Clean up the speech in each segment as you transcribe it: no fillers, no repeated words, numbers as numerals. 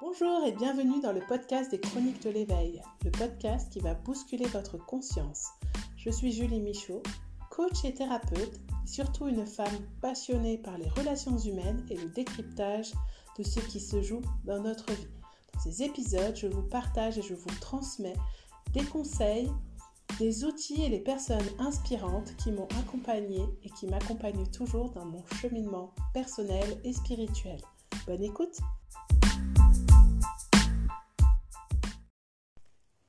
Bonjour et bienvenue dans le podcast des Chroniques de l'éveil, le podcast qui va bousculer votre conscience. Je suis Julie Michaud, coach et thérapeute, et surtout une femme passionnée par les relations humaines et le décryptage de ce qui se joue dans notre vie. Dans ces épisodes, je vous partage et je vous transmets des conseils, des outils et les personnes inspirantes qui m'ont accompagnée et qui m'accompagnent toujours dans mon cheminement personnel et spirituel. Bonne écoute!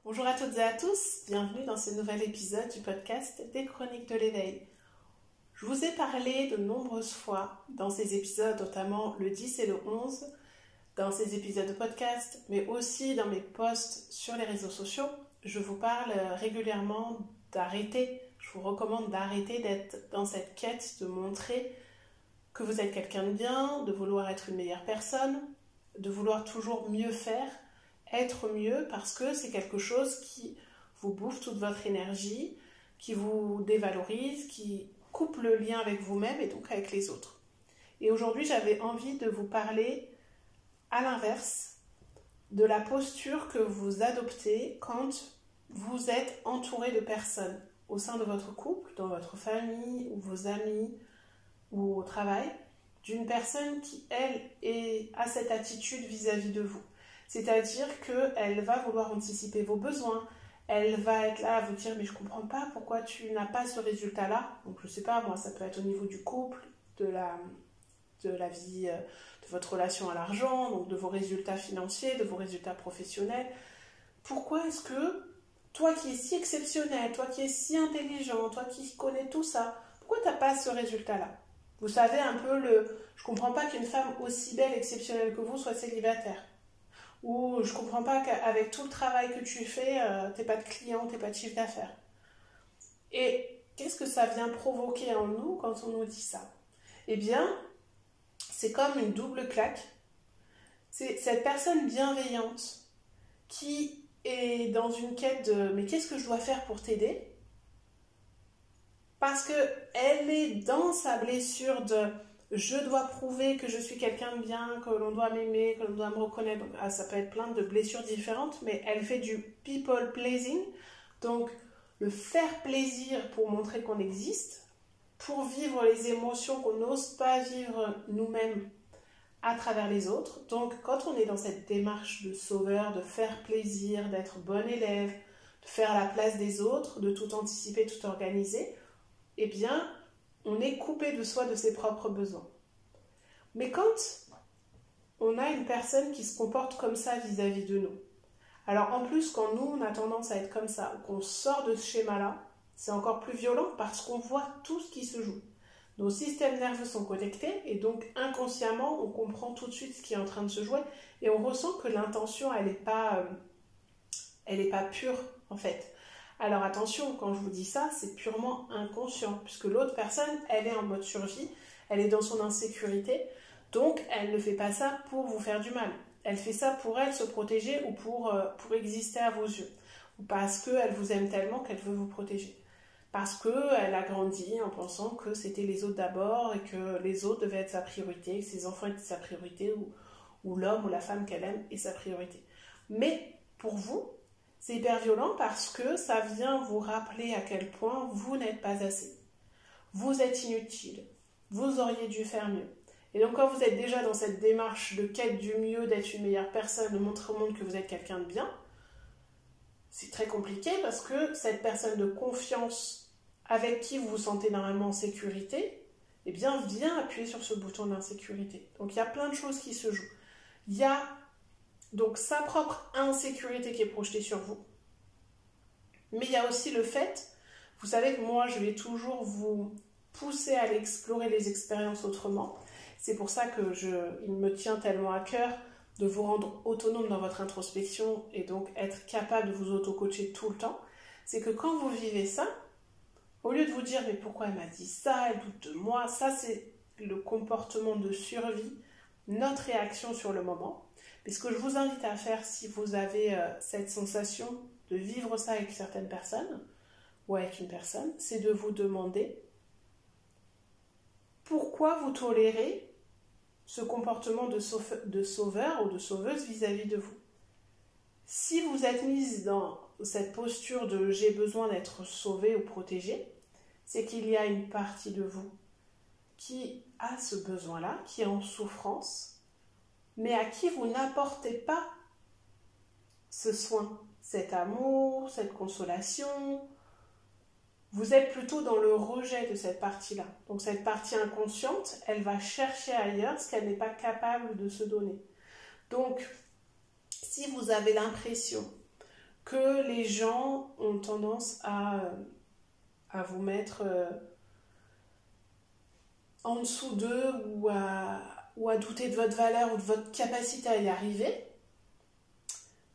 Bonjour à toutes et à tous, bienvenue dans ce nouvel épisode du podcast des Chroniques de l'éveil. Je vous ai parlé de nombreuses fois dans ces épisodes, notamment le 10 et le 11, dans ces épisodes de podcast, mais aussi dans mes posts sur les réseaux sociaux. Je vous parle régulièrement je vous recommande d'arrêter d'être dans cette quête de montrer que vous êtes quelqu'un de bien, de vouloir être une meilleure personne, de vouloir toujours mieux faire, être mieux, parce que c'est quelque chose qui vous bouffe toute votre énergie, qui vous dévalorise, qui coupe le lien avec vous-même et donc avec les autres. Et aujourd'hui, j'avais envie de vous parler à l'inverse de la posture que vous adoptez quand vous êtes entouré de personnes au sein de votre couple, dans votre famille, ou vos amis, ou au travail, d'une personne qui, elle, a cette attitude vis-à-vis de vous. C'est-à-dire qu'elle va vouloir anticiper vos besoins, elle va être là à vous dire « mais je ne comprends pas pourquoi tu n'as pas ce résultat-là ». Donc je ne sais pas, moi ça peut être au niveau du couple, de la vie, de votre relation à l'argent, donc de vos résultats financiers, de vos résultats professionnels. Pourquoi est-ce que toi qui es si exceptionnel, toi qui es si intelligent, toi qui connais tout ça, pourquoi tu n'as pas ce résultat-là ? Vous savez un peu je ne comprends pas qu'une femme aussi belle, exceptionnelle que vous soit célibataire. Ou je ne comprends pas qu'avec tout le travail que tu fais, tu n'es pas de clients, tu n'es pas de chiffre d'affaires. Et qu'est-ce que ça vient provoquer en nous quand on nous dit ça ? Eh bien, c'est comme une double claque. C'est cette personne bienveillante qui est dans une quête de « mais qu'est-ce que je dois faire pour t'aider ?» Parce qu'elle est dans sa blessure de « je dois prouver que je suis quelqu'un de bien, que l'on doit m'aimer, que l'on doit me reconnaître ». Donc, ça peut être plein de blessures différentes, mais elle fait du people pleasing, donc le faire plaisir pour montrer qu'on existe, pour vivre les émotions qu'on n'ose pas vivre nous-mêmes à travers les autres. Donc quand on est dans cette démarche de sauveur, de faire plaisir, d'être bon élève, de faire la place des autres, de tout anticiper, tout organiser, eh bien on est coupé de soi, de ses propres besoins. Mais quand on a une personne qui se comporte comme ça vis-à-vis de nous, alors en plus quand nous on a tendance à être comme ça, ou qu'on sort de ce schéma-là, c'est encore plus violent parce qu'on voit tout ce qui se joue. Nos systèmes nerveux sont connectés et donc inconsciemment on comprend tout de suite ce qui est en train de se jouer et on ressent que l'intention elle n'est pas pure en fait. Alors attention, quand je vous dis ça, c'est purement inconscient puisque l'autre personne elle est en mode survie, elle est dans son insécurité, donc elle ne fait pas ça pour vous faire du mal. Elle fait ça pour elle se protéger ou pour exister à vos yeux ou parce qu'elle vous aime tellement qu'elle veut vous protéger. Parce qu'elle a grandi en pensant que c'était les autres d'abord et que les autres devaient être sa priorité, que ses enfants étaient sa priorité ou l'homme ou la femme qu'elle aime est sa priorité. Mais pour vous, c'est hyper violent parce que ça vient vous rappeler à quel point vous n'êtes pas assez. Vous êtes inutile. Vous auriez dû faire mieux. Et donc quand vous êtes déjà dans cette démarche de quête du mieux, d'être une meilleure personne, de montrer au monde que vous êtes quelqu'un de bien, c'est très compliqué parce que cette personne de confiance avec qui vous vous sentez normalement en sécurité, eh bien, vient appuyer sur ce bouton d'insécurité. Donc, il y a plein de choses qui se jouent. Il y a donc sa propre insécurité qui est projetée sur vous. Mais il y a aussi le fait, vous savez que moi, je vais toujours vous pousser à aller explorer les expériences autrement. C'est pour ça il me tient tellement à cœur de vous rendre autonome dans votre introspection et donc être capable de vous auto-coacher tout le temps. C'est que quand vous vivez ça, au lieu de vous dire « mais pourquoi elle m'a dit ça, elle doute de moi », ça c'est le comportement de survie, notre réaction sur le moment. Mais ce que je vous invite à faire si vous avez cette sensation de vivre ça avec certaines personnes ou avec une personne, c'est de vous demander pourquoi vous tolérez ce comportement de sauveur ou de sauveuse vis-à-vis de vous. Si vous êtes mise dans cette posture de j'ai besoin d'être sauvé ou protégé, c'est qu'il y a une partie de vous qui a ce besoin-là, qui est en souffrance, mais à qui vous n'apportez pas ce soin, cet amour, cette consolation. Vous êtes plutôt dans le rejet de cette partie-là. Donc cette partie inconsciente, elle va chercher ailleurs ce qu'elle n'est pas capable de se donner. Donc, si vous avez l'impression que les gens ont tendance à vous mettre en dessous d'eux ou à douter de votre valeur ou de votre capacité à y arriver,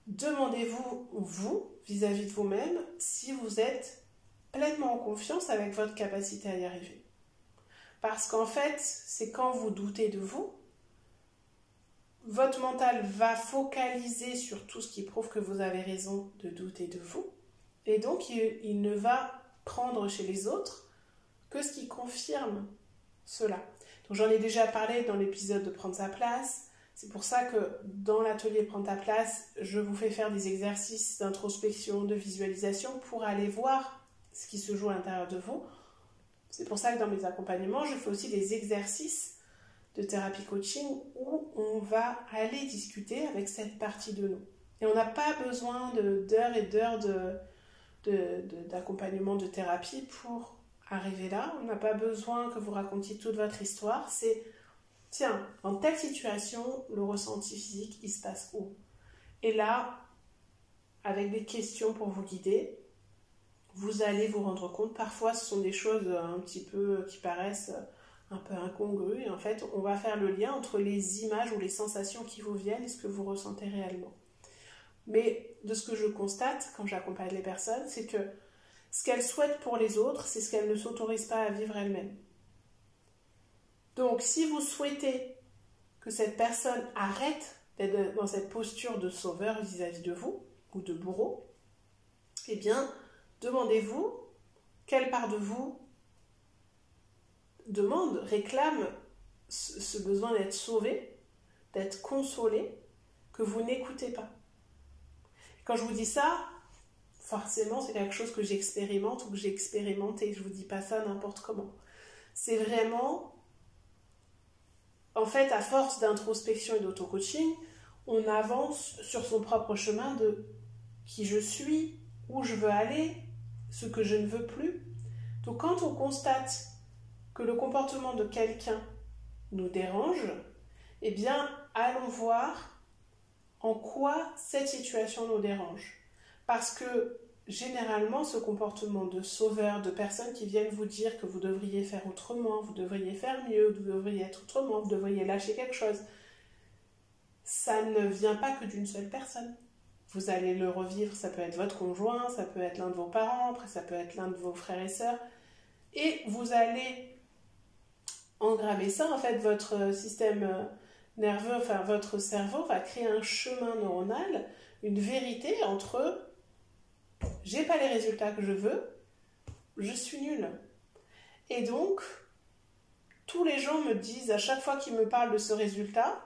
demandez-vous, vous, vis-à-vis de vous-même, si vous êtes pleinement en confiance avec votre capacité à y arriver. Parce qu'en fait, c'est quand vous doutez de vous, votre mental va focaliser sur tout ce qui prouve que vous avez raison de douter de vous. Et donc, il ne va prendre chez les autres que ce qui confirme cela. Donc, j'en ai déjà parlé dans l'épisode de Prendre sa place. C'est pour ça que dans l'atelier Prendre ta place, je vous fais faire des exercices d'introspection, de visualisation pour aller voir ce qui se joue à l'intérieur de vous. C'est pour ça que dans mes accompagnements, je fais aussi des exercices de thérapie coaching où on va aller discuter avec cette partie de nous. Et on n'a pas besoin d'heures et d'heures d'accompagnement de thérapie pour arriver là. On n'a pas besoin que vous racontiez toute votre histoire. C'est, tiens, dans telle situation, le ressenti physique, il se passe où? Et là, avec des questions pour vous guider, vous allez vous rendre compte, parfois ce sont des choses un petit peu qui paraissent un peu incongrues, et en fait on va faire le lien entre les images ou les sensations qui vous viennent et ce que vous ressentez réellement. Mais de ce que je constate quand j'accompagne les personnes, c'est que ce qu'elles souhaitent pour les autres, c'est ce qu'elles ne s'autorisent pas à vivre elles-mêmes. Donc si vous souhaitez que cette personne arrête d'être dans cette posture de sauveur vis-à-vis de vous, ou de bourreau, eh bien, demandez-vous quelle part de vous demande, réclame ce besoin d'être sauvé, d'être consolé, que vous n'écoutez pas. Quand je vous dis ça, forcément, c'est quelque chose que j'expérimente ou que j'ai expérimenté. Je ne vous dis pas ça n'importe comment. C'est vraiment, en fait, à force d'introspection et d'auto-coaching, on avance sur son propre chemin de qui je suis, où je veux aller, ce que je ne veux plus. Donc quand on constate que le comportement de quelqu'un nous dérange, eh bien, allons voir en quoi cette situation nous dérange. Parce que, généralement, ce comportement de sauveur, de personnes qui viennent vous dire que vous devriez faire autrement, vous devriez faire mieux, vous devriez être autrement, vous devriez lâcher quelque chose, ça ne vient pas que d'une seule personne. Vous allez le revivre, ça peut être votre conjoint, ça peut être l'un de vos parents, après ça peut être l'un de vos frères et sœurs, et vous allez engraver ça, en fait, votre système nerveux, enfin votre cerveau va créer un chemin neuronal, une vérité entre j'ai pas les résultats que je veux, je suis nulle. Et donc, tous les gens me disent, à chaque fois qu'ils me parlent de ce résultat,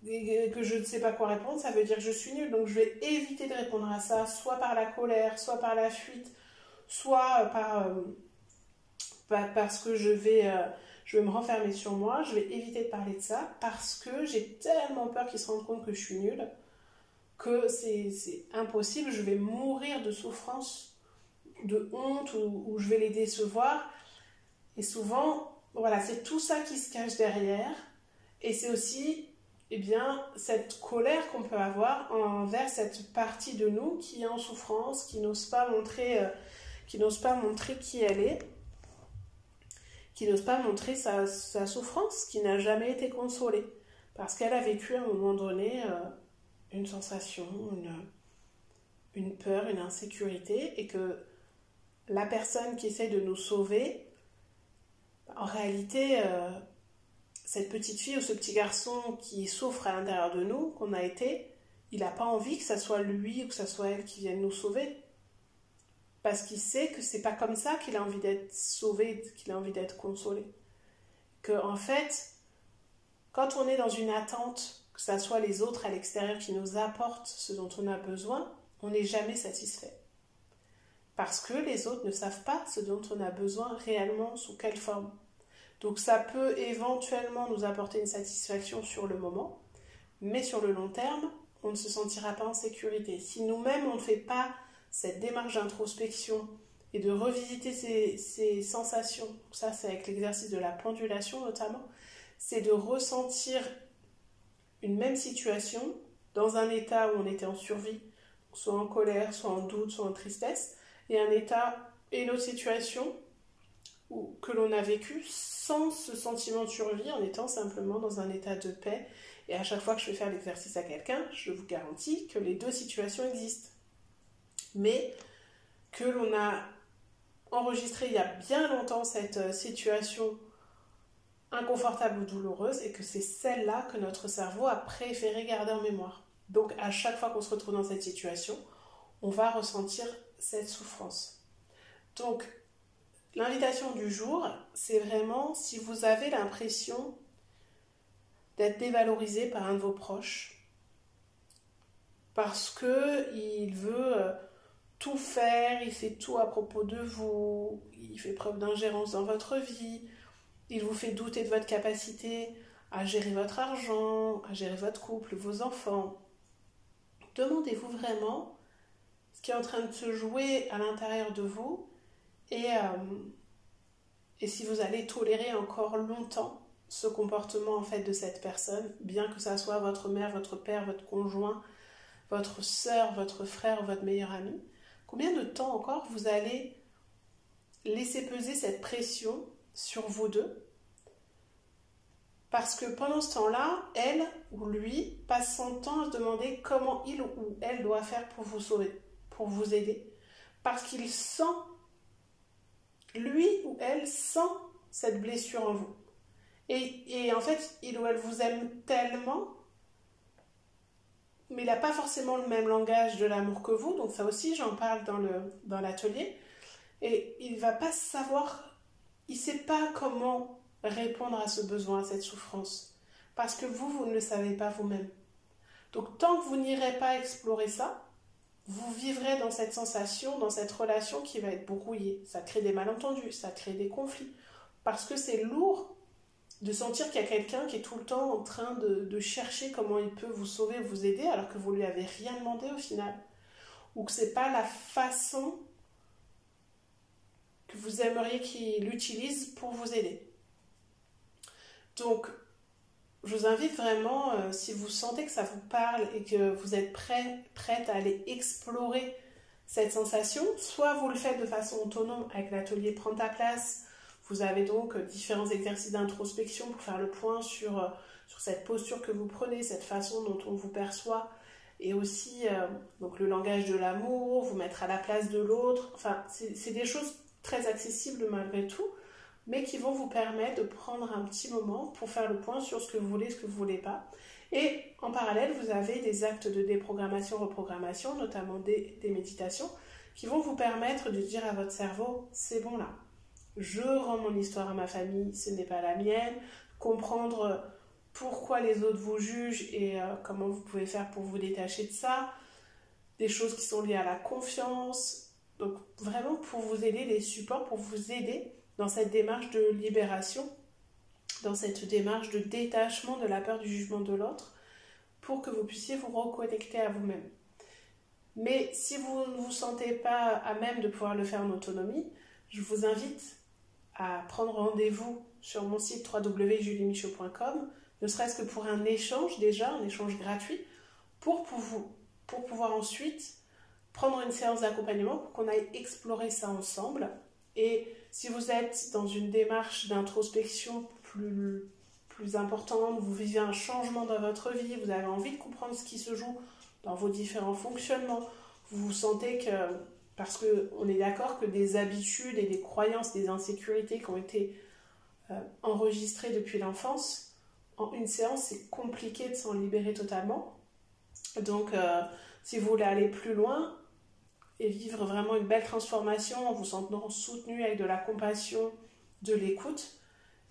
et que je ne sais pas quoi répondre, ça veut dire que je suis nulle. Donc je vais éviter de répondre à ça, soit par la colère, soit par la fuite, soit parce que je vais me renfermer sur moi. Je vais éviter de parler de ça parce que j'ai tellement peur qu'ils se rendent compte que je suis nulle, que c'est impossible. Je vais mourir de souffrance, de honte, ou je vais les décevoir. Et souvent, voilà, c'est tout ça qui se cache derrière. Et c'est aussi, eh bien, cette colère qu'on peut avoir envers cette partie de nous qui est en souffrance, qui n'ose pas montrer qui elle est, qui n'ose pas montrer sa souffrance, qui n'a jamais été consolée, parce qu'elle a vécu à un moment donné une sensation, une peur, une insécurité, et que la personne qui essaie de nous sauver, en réalité, cette petite fille ou ce petit garçon qui souffre à l'intérieur de nous, qu'on a été, il n'a pas envie que ça soit lui ou que ça soit elle qui vienne nous sauver. Parce qu'il sait que c'est pas comme ça qu'il a envie d'être sauvé, qu'il a envie d'être consolé. Que, en fait, Quand on est dans une attente, que ce soit les autres à l'extérieur qui nous apportent ce dont on a besoin, on n'est jamais satisfait. Parce que les autres ne savent pas ce dont on a besoin réellement, sous quelle forme. Donc ça peut éventuellement nous apporter une satisfaction sur le moment, mais sur le long terme, on ne se sentira pas en sécurité. Si nous-mêmes, on ne fait pas cette démarche d'introspection et de revisiter ces sensations, ça c'est avec l'exercice de la pendulation notamment, c'est de ressentir une même situation dans un état où on était en survie, soit en colère, soit en doute, soit en tristesse, et un état et une autre situation que l'on a vécu sans ce sentiment de survie, en étant simplement dans un état de paix. Et à chaque fois que je fais faire l'exercice à quelqu'un, je vous garantis que les deux situations existent. Mais que l'on a enregistré il y a bien longtemps cette situation inconfortable ou douloureuse et que c'est celle-là que notre cerveau a préféré garder en mémoire. Donc à chaque fois qu'on se retrouve dans cette situation, on va ressentir cette souffrance. Donc l'invitation du jour, c'est vraiment si vous avez l'impression d'être dévalorisé par un de vos proches parce qu'il veut tout faire, il fait tout à propos de vous, il fait preuve d'ingérence dans votre vie, il vous fait douter de votre capacité à gérer votre argent, à gérer votre couple, vos enfants. Demandez-vous vraiment ce qui est en train de se jouer à l'intérieur de vous et si vous allez tolérer encore longtemps ce comportement en fait de cette personne, bien que ça soit votre mère, votre père, votre conjoint, votre sœur, votre frère, votre meilleur ami. Combien de temps encore vous allez laisser peser cette pression sur vous deux? Parce que pendant ce temps-là, elle ou lui passe son temps à se demander comment il ou elle doit faire pour vous sauver, pour vous aider. Parce qu'il sent, lui ou elle sent cette blessure en vous. Et en fait, il ou elle vous aime tellement, mais il n'a pas forcément le même langage de l'amour que vous. Donc ça aussi, j'en parle dans l'atelier. Et il ne va pas savoir, il ne sait pas comment répondre à ce besoin, à cette souffrance. Parce que vous ne le savez pas vous-même. Donc tant que vous n'irez pas explorer ça, vous vivrez dans cette sensation, dans cette relation qui va être brouillée. Ça crée des malentendus, ça crée des conflits. Parce que c'est lourd de sentir qu'il y a quelqu'un qui est tout le temps en train de chercher comment il peut vous sauver, vous aider, alors que vous lui avez rien demandé au final. Ou que ce n'est pas la façon que vous aimeriez qu'il utilise pour vous aider. Donc, je vous invite vraiment, si vous sentez que ça vous parle et que vous êtes prête à aller explorer cette sensation, soit vous le faites de façon autonome avec l'atelier Prends ta place. Vous avez donc différents exercices d'introspection pour faire le point sur cette posture que vous prenez, cette façon dont on vous perçoit, et aussi donc le langage de l'amour, vous mettre à la place de l'autre. Enfin, c'est des choses très accessibles malgré tout, mais qui vont vous permettre de prendre un petit moment pour faire le point sur ce que vous voulez, ce que vous ne voulez pas. Et en parallèle, vous avez des actes de déprogrammation, reprogrammation, notamment des méditations, qui vont vous permettre de dire à votre cerveau, c'est bon là, je rends mon histoire à ma famille, ce n'est pas la mienne, comprendre pourquoi les autres vous jugent et comment vous pouvez faire pour vous détacher de ça, des choses qui sont liées à la confiance, donc vraiment pour vous aider, les supports pour vous aider dans cette démarche de libération, dans cette démarche de détachement de la peur du jugement de l'autre, pour que vous puissiez vous reconnecter à vous-même. Mais si vous ne vous sentez pas à même de pouvoir le faire en autonomie, je vous invite à prendre rendez-vous sur mon site www.juliemichaud.com, ne serait-ce que pour un échange déjà, un échange gratuit, pour pouvoir ensuite prendre une séance d'accompagnement pour qu'on aille explorer ça ensemble. Et si vous êtes dans une démarche d'introspection plus importante, vous vivez un changement dans votre vie, vous avez envie de comprendre ce qui se joue dans vos différents fonctionnements, vous sentez que, parce qu'on est d'accord que des habitudes et des croyances, des insécurités qui ont été enregistrées depuis l'enfance, en une séance, c'est compliqué de s'en libérer totalement. Donc, si vous voulez aller plus loin et vivre vraiment une belle transformation en vous sentant soutenu avec de la compassion, de l'écoute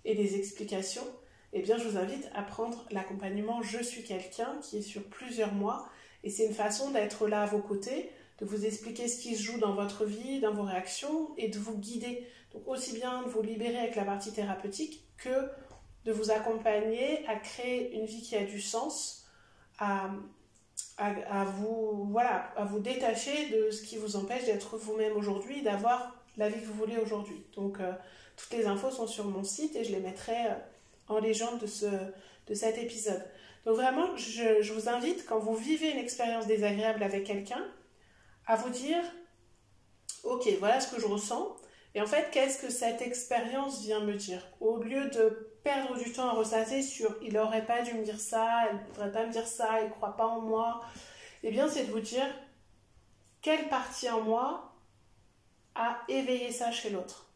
et des explications, eh bien je vous invite à prendre l'accompagnement Je suis quelqu'un qui est sur plusieurs mois et c'est une façon d'être là à vos côtés, de vous expliquer ce qui se joue dans votre vie, dans vos réactions et de vous guider. Donc aussi bien de vous libérer avec la partie thérapeutique que de vous accompagner à créer une vie qui a du sens, à vous détacher de ce qui vous empêche d'être vous-même aujourd'hui, d'avoir la vie que vous voulez aujourd'hui. Donc toutes les infos sont sur mon site et je les mettrai en légende de cet épisode. Donc vraiment, je vous invite, quand vous vivez une expérience désagréable avec quelqu'un, à vous dire, ok, voilà ce que je ressens, et en fait, qu'est-ce que cette expérience vient me dire? Au lieu de perdre du temps à ressasser sur il n'aurait pas dû me dire ça, elle ne devrait pas me dire ça, il ne croit pas en moi, eh bien c'est de vous dire quelle partie en moi a éveillé ça chez l'autre.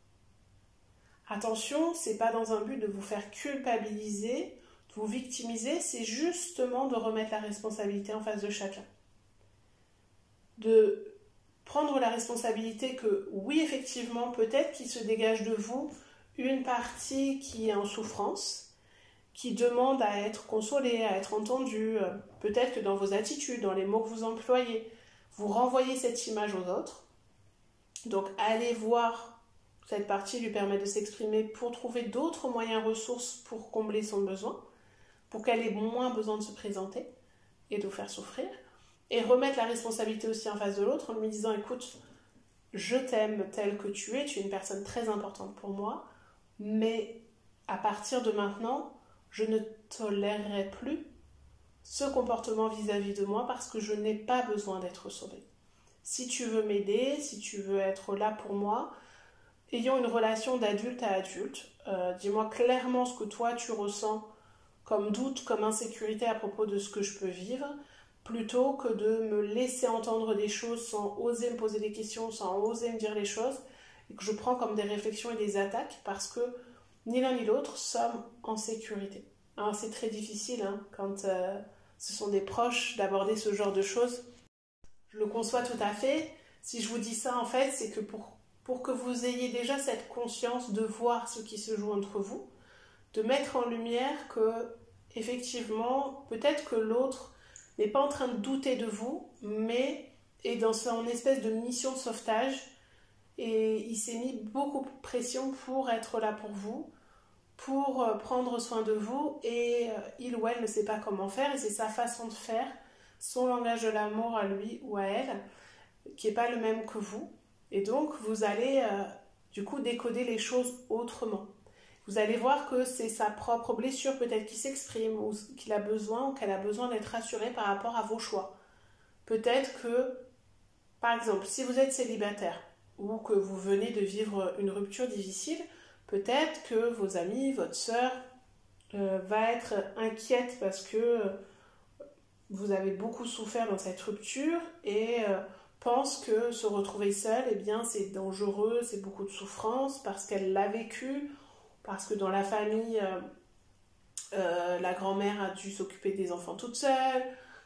Attention, c'est pas dans un but de vous faire culpabiliser, de vous victimiser, c'est justement de remettre la responsabilité en face de chacun. De prendre la responsabilité que oui, effectivement, peut-être qu'il se dégage de vous une partie qui est en souffrance, qui demande à être consolée, à être entendue, peut-être que dans vos attitudes, dans les mots que vous employez, vous renvoyez cette image aux autres. Donc allez voir cette partie, lui permet de s'exprimer pour trouver d'autres moyens ressources pour combler son besoin, pour qu'elle ait moins besoin de se présenter et de vous faire souffrir. Et remettre la responsabilité aussi en face de l'autre en lui disant, écoute, je t'aime tel que tu es une personne très importante pour moi, mais à partir de maintenant, je ne tolérerai plus ce comportement vis-à-vis de moi parce que je n'ai pas besoin d'être sauvée. Si tu veux m'aider, si tu veux être là pour moi, ayons une relation d'adulte à adulte. Dis-moi clairement ce que toi tu ressens comme doute, comme insécurité à propos de ce que je peux vivre, plutôt que de me laisser entendre des choses sans oser me poser des questions, sans oser me dire les choses, et que je prends comme des réflexions et des attaques, parce que ni l'un ni l'autre sommes en sécurité. Alors c'est très difficile quand ce sont des proches d'aborder ce genre de choses. Je le conçois tout à fait. Si je vous dis ça, en fait, c'est que pour que vous ayez déjà cette conscience de voir ce qui se joue entre vous, de mettre en lumière que, effectivement, peut-être que l'autre n'est pas en train de douter de vous, mais est dans son espèce de mission de sauvetage et il s'est mis beaucoup de pression pour être là pour vous, pour prendre soin de vous et il ou elle ne sait pas comment faire et c'est sa façon de faire, son langage de l'amour à lui ou à elle, qui n'est pas le même que vous. Et donc, vous allez du coup décoder les choses autrement. Vous allez voir que c'est sa propre blessure peut-être qui s'exprime ou qu'il a besoin ou qu'elle a besoin d'être rassurée par rapport à vos choix. Peut-être que, par exemple, si vous êtes célibataire ou que vous venez de vivre une rupture difficile, peut-être que vos amis, votre sœur va être inquiète parce que vous avez beaucoup souffert dans cette rupture et pense que se retrouver seule, eh bien, c'est dangereux, c'est beaucoup de souffrance parce qu'elle l'a vécu, parce que dans la famille, la grand-mère a dû s'occuper des enfants toute seule,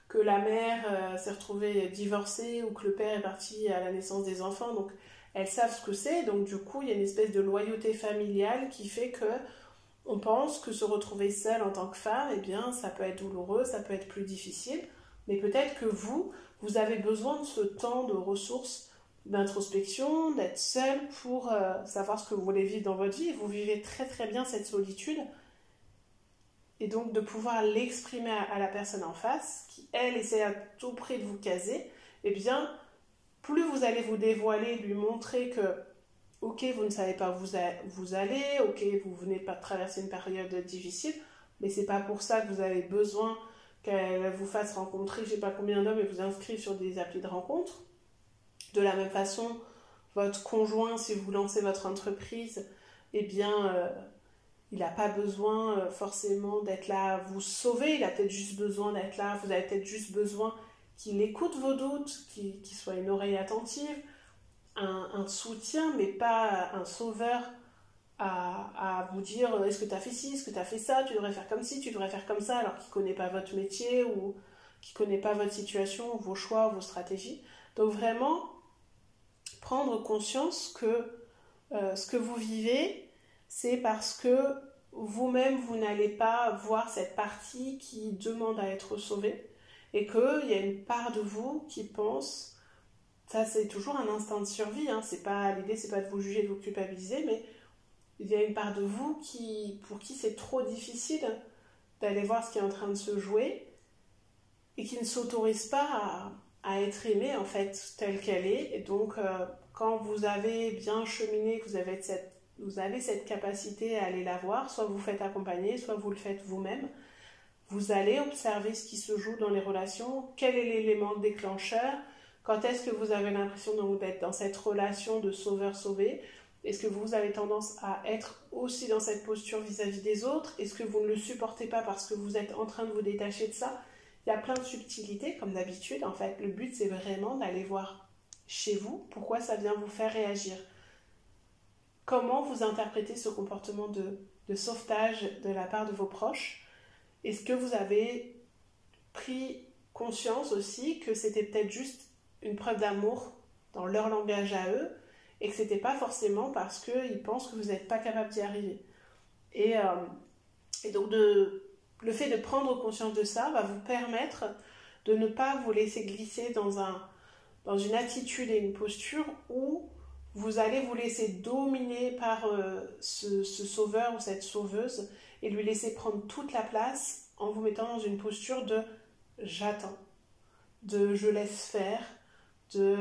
que la mère s'est retrouvée divorcée ou que le père est parti à la naissance des enfants. Donc, elles savent ce que c'est. Donc, du coup, il y a une espèce de loyauté familiale qui fait que on pense que se retrouver seule en tant que femme, eh bien, ça peut être douloureux, ça peut être plus difficile. Mais peut-être que vous avez besoin de ce temps de ressources, d'introspection, d'être seule pour savoir ce que vous voulez vivre dans votre vie. Vous vivez très très bien cette solitude. Et donc de pouvoir l'exprimer à la personne en face, qui elle essaie à tout prix de vous caser, eh bien, plus vous allez vous dévoiler, lui montrer que ok, vous ne savez pas où vous allez, ok, vous venez pas de traverser une période difficile, mais c'est pas pour ça que vous avez besoin qu'elle vous fasse rencontrer je sais pas combien d'hommes et vous inscrire sur des applis de rencontre. De la même façon, votre conjoint, si vous lancez votre entreprise, eh bien, il n'a pas besoin forcément d'être là à vous sauver, il a peut-être juste besoin d'être là, vous avez peut-être juste besoin qu'il écoute vos doutes, qu'il soit une oreille attentive, un soutien, mais pas un sauveur à vous dire est-ce que tu as fait ci, est-ce que tu as fait ça, tu devrais faire comme ci, tu devrais faire comme ça, alors qu'il ne connaît pas votre métier ou qu'il ne connaît pas votre situation, vos choix, vos stratégies. Donc vraiment, prendre conscience que ce que vous vivez, c'est parce que vous-même, vous n'allez pas voir cette partie qui demande à être sauvée et qu'il y a une part de vous qui pense, ça c'est toujours un instinct de survie, hein, l'idée c'est pas de vous juger, de vous culpabiliser, mais il y a une part de vous pour qui c'est trop difficile d'aller voir ce qui est en train de se jouer et qui ne s'autorise pas à être aimée en fait telle qu'elle est. Et donc quand vous avez bien cheminé, que vous avez cette capacité à aller la voir, soit vous faites accompagner, soit vous le faites vous-même, vous allez observer ce qui se joue dans les relations, quel est l'élément déclencheur, quand est-ce que vous avez l'impression d'être dans cette relation de sauveur-sauvé. Est-ce que vous avez tendance à être aussi dans cette posture vis-à-vis des autres? Est-ce que vous ne le supportez pas parce que vous êtes en train de vous détacher de ça? Il y a plein de subtilités, comme d'habitude. En fait, le but, c'est vraiment d'aller voir chez vous pourquoi ça vient vous faire réagir. Comment vous interprétez ce comportement de sauvetage de la part de vos proches? Est-ce que vous avez pris conscience aussi que c'était peut-être juste une preuve d'amour dans leur langage à eux et que c'était pas forcément parce qu'ils pensent que vous n'êtes pas capable d'y arriver? Et donc le fait de prendre conscience de ça va vous permettre de ne pas vous laisser glisser dans une attitude et une posture où vous allez vous laisser dominer par ce sauveur ou cette sauveuse et lui laisser prendre toute la place en vous mettant dans une posture de j'attends, de je laisse faire, de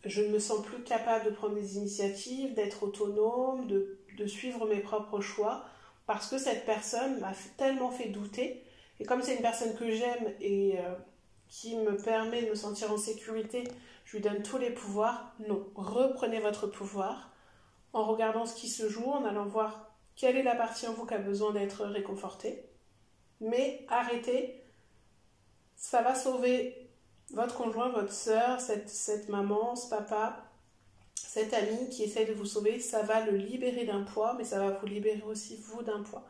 je ne me sens plus capable de prendre des initiatives, d'être autonome, de suivre mes propres choix, parce que cette personne m'a tellement fait douter. Et comme c'est une personne que j'aime et qui me permet de me sentir en sécurité, je lui donne tous les pouvoirs. Non, reprenez votre pouvoir en regardant ce qui se joue, en allant voir quelle est la partie en vous qui a besoin d'être réconfortée. Mais arrêtez, ça va sauver votre conjoint, votre sœur, cette maman, ce papa, cet ami qui essaie de vous sauver. Ça va le libérer d'un poids, mais ça va vous libérer aussi vous d'un poids.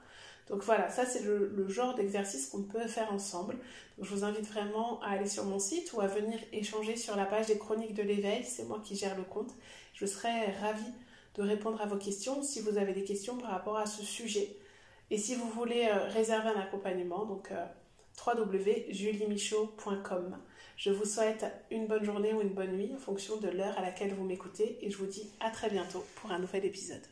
Donc voilà, ça c'est le genre d'exercice qu'on peut faire ensemble. Donc je vous invite vraiment à aller sur mon site ou à venir échanger sur la page des Chroniques de l'éveil. C'est moi qui gère le compte. Je serai ravie de répondre à vos questions si vous avez des questions par rapport à ce sujet. Et si vous voulez réserver un accompagnement, donc www.juliemichaud.com. Je vous souhaite une bonne journée ou une bonne nuit en fonction de l'heure à laquelle vous m'écoutez et je vous dis à très bientôt pour un nouvel épisode.